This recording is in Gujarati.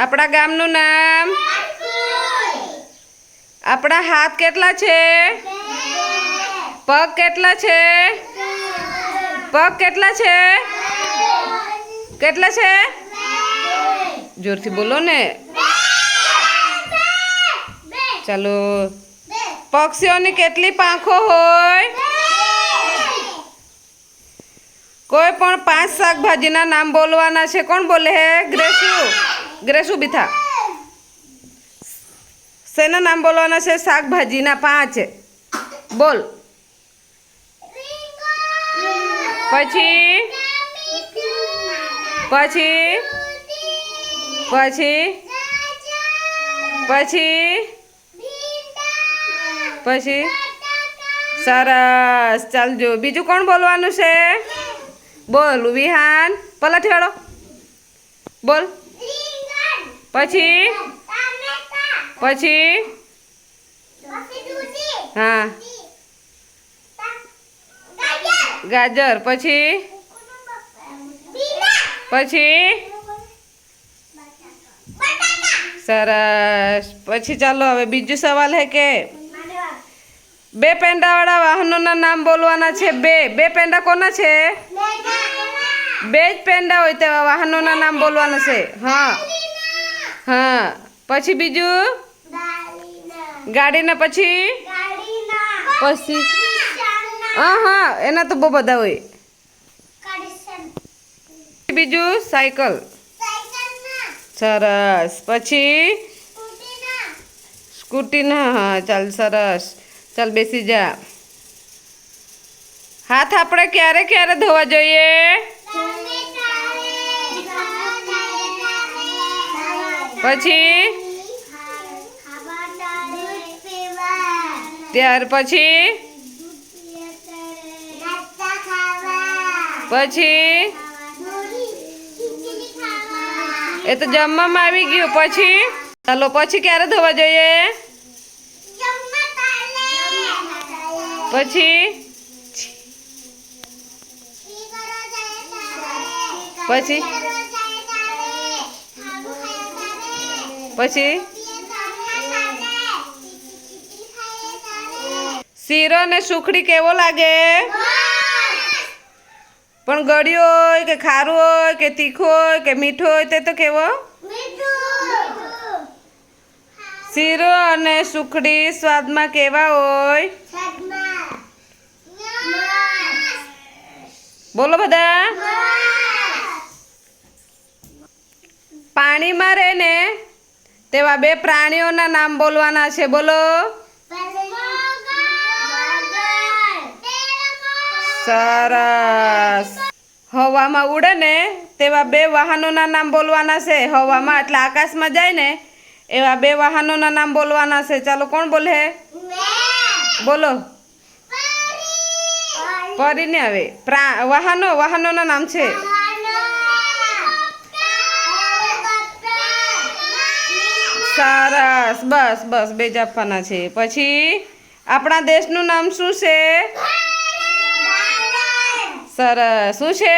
આપણા ગામનું નામ. આપણા હાથ કેટલા છે? પગ કેટલા છે? પગ કેટલા છે? કેટલા છે? જોરથી બોલો ને. ચાલો. પક્ષીઓની કેટલી પાંખો હોય? કોઈ પણ 5 શાકભાજીના નામ બોલવાના છે. કોણ બોલે હે? ગ્રેસુ બીથા. શેના નામ બોલવાના છે? શાકભાજીના 5. બોલ. પછી પછી પછી પછી પછી સરસ. ચાલજો. બીજું કોણ બોલવાનું છે? બોલ વિહાન. પલટી વાળો બોલ. પછી પછી હા ગાજર. પછી પછી સરસ. પછી ચાલો હવે બીજું સવાલ હે કે 2 પેંડાવાળા વાહનોના નામ બોલવાના છે. બે પેંડા કોના છે? 2 જ પેંડા હોય તેવા વાહનોના નામ બોલવાના છે. હા હા. પછી બીજું ગાડીના. પછી પછી હા એના તો બહુ બધા હોય. બીજું સાયકલ. સરસ. પછી સ્કૂટીના. હા ચાલ સરસ. ચાલ બેસી જા. હાથ આપણે ક્યારે ક્યારે ધોવા જોઈએ? પછી ત્યાર પછી પછી એ તો જમવામાં આવી ગયું. પછી ચાલો પછી ક્યારે ધોવા જોઈએ? પછી પછી પછી શીરો ને સુખડી કેવો લાગે? પણ ગળ્યો હોય કે ખારું હોય કે તીખો હોય કે મીઠો હોય તે તો કેવો? શીરો અને સુખડી સ્વાદમાં કેવા હોય? બોલો બધા. પાણીમાં રહે ને તેવા 2 પ્રાણીઓના નામ બોલવાના છે. બોલો. સરસ. હવામાં ઉડે ને તેવા 2 વાહનોના નામ બોલવાના છે. હવામાં એટલે આકાશમાં જાય ને એવા 2 વાહનોના નામ બોલવાના છે. ચાલો કોણ બોલે? બોલો. પરી ને આવે. વાહનોના નામ છે. સરસ. બસ 2 જ આપવાના છે. પછી આપણા દેશનું નામ શું છે? સરસ. શું છે?